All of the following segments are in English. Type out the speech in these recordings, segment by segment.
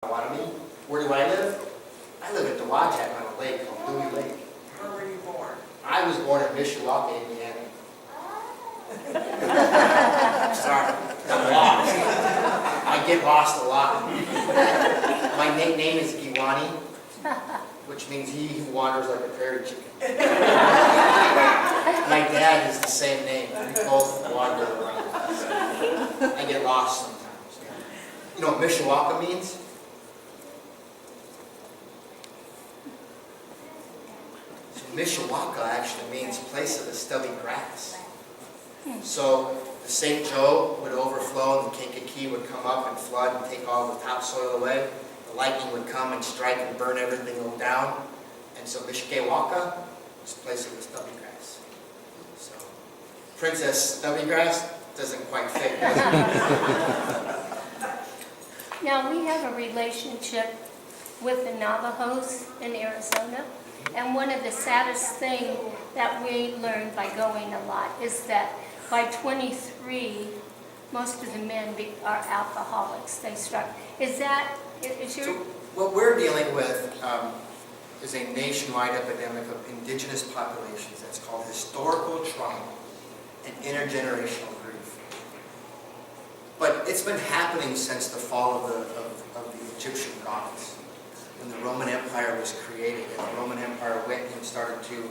Where do I live? I live at Dowagiac on a lake called Dewey Lake. Where were you born? I was born in Mishawaka, Indiana. Sorry, I'm lost. I get lost a lot. My name is Giwani, which means he who wanders like a prairie chicken. My dad is the same name. We both wander around. I get lost sometimes. You know what Mishawaka means? Mishawaka actually means place of the stubby grass. So the St. Joe would overflow and the Kankakee would come up and flood and take all the topsoil away. The lightning would come and strike and burn everything down. And so Mishawaka is the place of the stubby grass. So Princess Stubby Grass doesn't quite fit. Now, we have a relationship with the Navajos in Arizona. And one of the saddest things that we learned by going a lot is that by 23, most of the men are alcoholics. They start. Is your... So what we're dealing with is a nationwide epidemic of indigenous populations that's called historical trauma and intergenerational grief. But it's been happening since the fall of the Egyptian gods. When the Roman Empire was created, and the Roman Empire went and started to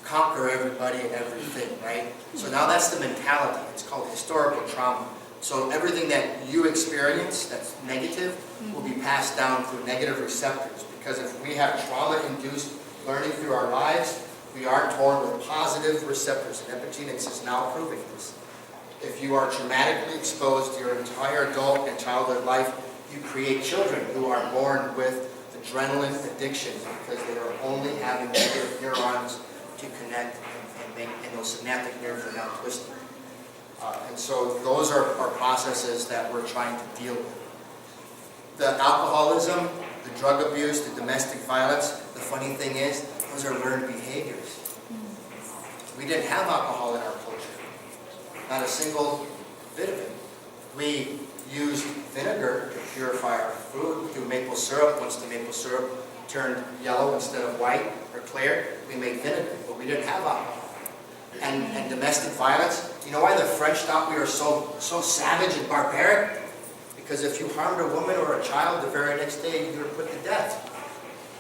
conquer everybody and everything, right? So now that's the mentality. It's called historical trauma. So everything that you experience that's negative will be passed down through negative receptors, because if we have trauma-induced learning through our lives, we are torn with positive receptors, and epigenetics is now proving this. If you are traumatically exposed your entire adult and childhood life, you create children who are born with adrenaline addiction because they are only having negative neurons to connect and those synaptic nerves are now twisted. And so those are processes that we're trying to deal with. The alcoholism, the drug abuse, the domestic violence, the funny thing is, those are learned behaviors. We didn't have alcohol in our culture. Not a single bit of it. We used vinegar to purify our food through maple syrup. Once the maple syrup turned yellow instead of white or clear, we made vinegar, but we didn't have alcohol. And domestic violence, you know why the French thought we were so savage and barbaric? Because if you harmed a woman or a child, the very next day you were put to death.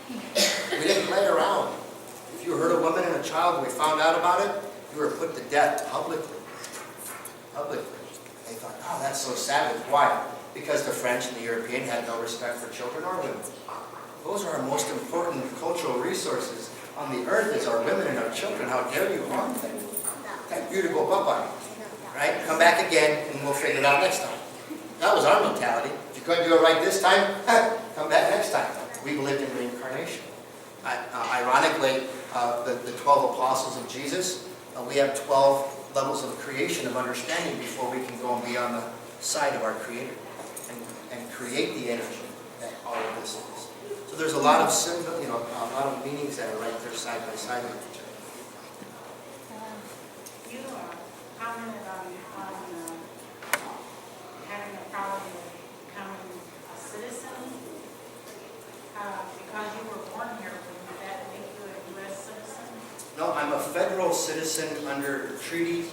We didn't play around. If you hurt a woman and a child and we found out about it, you were put to death publicly. They thought, oh, that's so savage. Why? Because the French and the European had no respect for children or women. Those are our most important cultural resources on the earth, is our women and our children. How dare you harm them? That beautiful bye-bye. Right? Come back again and we'll figure it out next time. That was our mentality. If you couldn't do it right this time, come back next time. We believed in reincarnation. Ironically, the 12 apostles of Jesus, we have 12 levels of creation of understanding before we can go and be on the side of our Creator and create the energy that all of this is. So there's a lot of a lot of meanings that are right there side by side with each other. You commented on having a problem with becoming a citizen because you were born here. Would that make you a U.S. citizen? No, I'm a federal citizen under treaty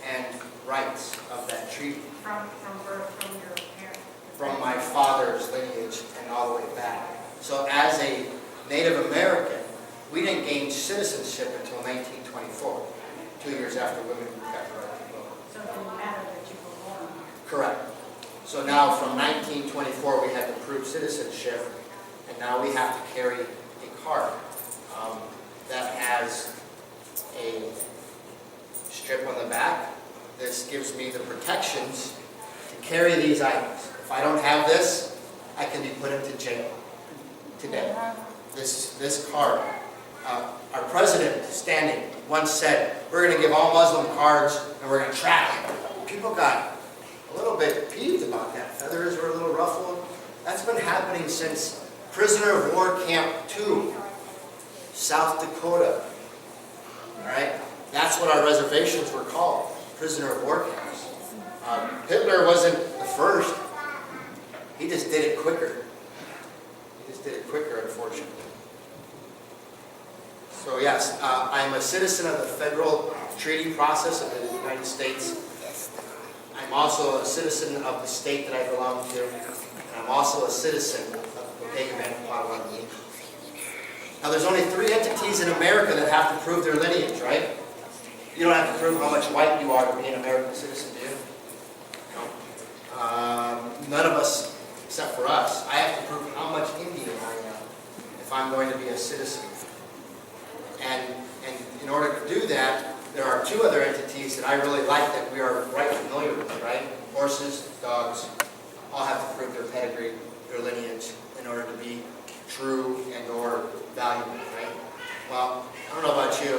and rights of that treaty. From birth, from your parents? From my father's lineage and all the way back. So as a Native American, we didn't gain citizenship until 1924, 2 years after women got the right to vote. So it didn't matter that you were born here? Correct. So now from 1924 we had to prove citizenship, and now we have to carry a card that has a strip on the back. This gives me the protections to carry these items. If I don't have this, I can be put into jail today. This card. Our president, standing, once said, we're going to give all Muslim cards and we're going to track them. People got a little bit peeved about that. Feathers were a little ruffled. That's been happening since Prisoner of War Camp 2, South Dakota. All right? That's what our reservations were called, prisoner of war camps. Hitler wasn't the first. He just did it quicker. fortunate. So yes, I'm a citizen of the federal treaty process of the United States. I'm also a citizen of the state that I belong to. And I'm also a citizen of the Bodega Band of Potawatomi. Now there's only 3 entities in America that have to prove their lineage, right? You don't have to prove how much white you are to be an American citizen, do you? No. None of us, except for us, I have to prove how much Indian I am if I'm going to be a citizen. And in order to do that, there are 2 other entities that I really like that we are right familiar with, right? Horses, dogs, all have to prove their pedigree, their lineage, in order to be true and or valuable, right? Well, I don't know about you,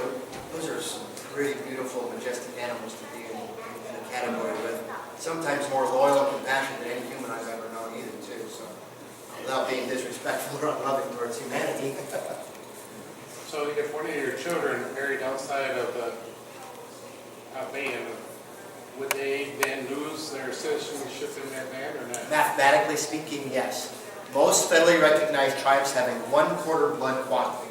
those are some pretty beautiful, majestic animals to be in a category with. Sometimes more loyal and compassionate than any human I've ever known either, too. So, without being disrespectful or unloving towards humanity. So if one of your children married outside of the band, would they then lose their citizenship in that band or not? Mathematically speaking, yes. Most federally recognized tribes have a 1/4 blood quantum.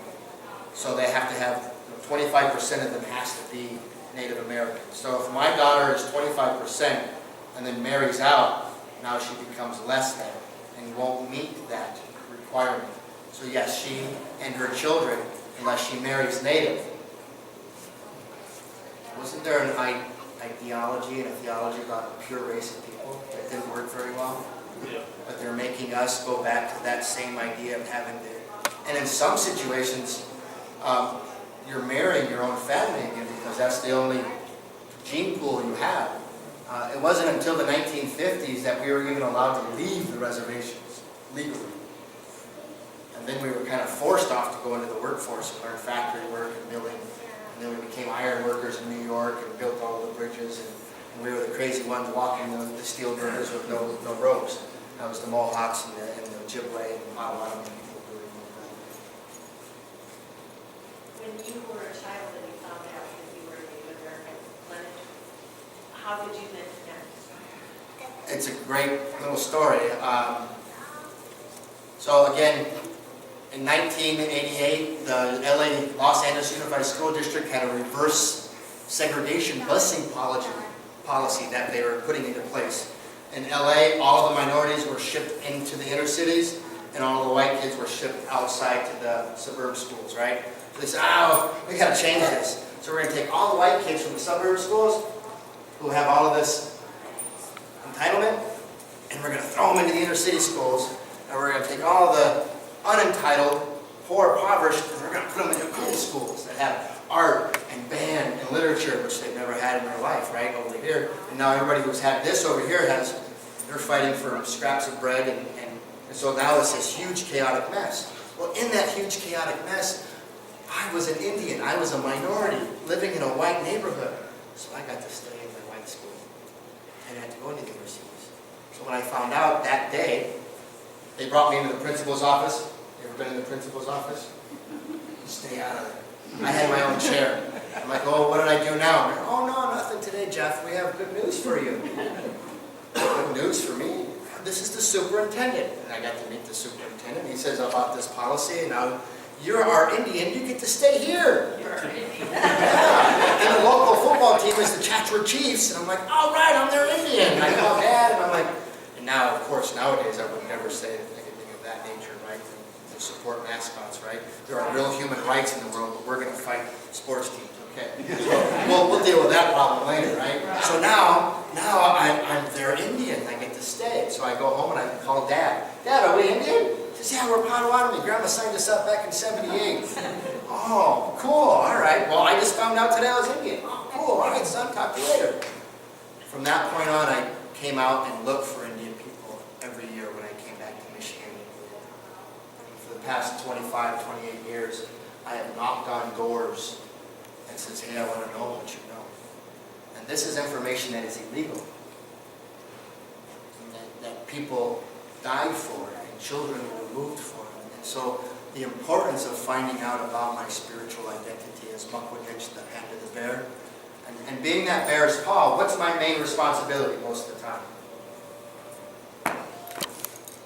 So they have to have 25% of them has to be Native American. So if my daughter is 25% and then marries out, now she becomes less than and won't meet that requirement. So yes, she and her children, unless she marries Native. Wasn't there an ideology and a theology about a pure race of people that didn't work very well? Yeah. But they're making us go back to that same idea of having to, and in some situations, you're marrying your own family again because that's the only gene pool you have. It wasn't until the 1950s that we were even allowed to leave the reservations legally. And then we were kind of forced off to go into the workforce and learn factory work and building. And then we became iron workers in New York and built all the bridges. And we were the crazy ones walking the steel girders with no ropes. That was the Mohawks and the Ojibwe and Potawatomi people doing that. When you were a child and you found out that you were Native American lineage, how did you then connect? It's a great little story. So again, in 1988, the Los Angeles Unified School District had a reverse segregation busing policy that they were putting into place. In LA, all of the minorities were shipped into the inner cities, and all of the white kids were shipped outside to the suburb schools, right? So they said, we got to change this. So we're going to take all the white kids from the suburb schools who have all of this entitlement, and we're going to throw them into the inner city schools, and we're going to take all the unentitled, poor, impoverished, and we're going to put them into cool schools that have art and band and literature, which they've never had in their life, right, over here. And now everybody who's had this over here they're fighting for scraps of bread, and so now it's this huge chaotic mess. Well, in that huge chaotic mess, I was an Indian. I was a minority living in a white neighborhood. So I got to stay in my white school. I didn't have to go into the inner cities. So when I found out that day, they brought me into the principal's office. You ever been in the principal's office? Stay out of there. I had my own chair. I'm like, oh, what did I do now? Like, oh, no, nothing today, Jeff. We have good news for you. Good news for me? This is the superintendent. And I got to meet the superintendent. He says about this policy, and now you're our Indian. You get to stay here. Yeah. And the local football team is the Chatsworth Chiefs. And I'm like, all right, I'm their Indian. And I call Dad, and I'm like, and now, of course, nowadays I would never say anything of that nature, right? To support mascots, right? There are real human rights in the world, but we're going to fight sports teams, okay? So we'll deal with that problem later, right? So now I'm their Indian. I get to stay. So I go home and I call Dad. Dad, are we Indian? He says, yeah, we're Potawatomi. Grandma signed us up back in '78. Oh, cool. All right. Well, I just found out today I was Indian. Oh, cool. All right, son. Talk to you later. From that point on, I came out and looked for Indian people every year when I came back to Michigan. For the past 25, 28 years, I have knocked on doors and says, hey, I want to know what you know. And this is information that is illegal, and that people died for, and children were removed for. And so the importance of finding out about my spiritual identity, as Muck would mention, the hand of the bear. And being that bear's paw, what's my main responsibility most of the time?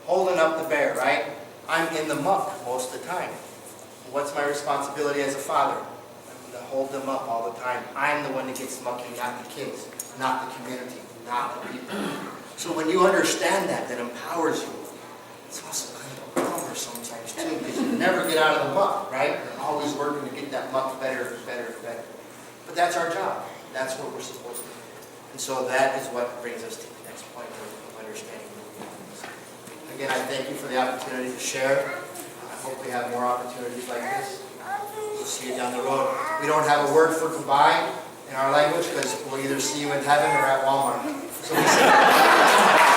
Holding up the bear, right? I'm in the muck most of the time. What's my responsibility as a father? I'm to hold them up all the time. I'm the one that gets mucky, not the kids, not the community, not the people. So when you understand that, that empowers you, it's also kind of a bummer sometimes too, because you never get out of the muck, right? You're always working to get that muck better and better and better. But that's our job. That's what we're supposed to do. And so that is what brings us to the next point of understanding. Again, I thank you for the opportunity to share. I hope we have more opportunities like this. We'll see you down the road. We don't have a word for goodbye in our language because we'll either see you in heaven or at Walmart. So we say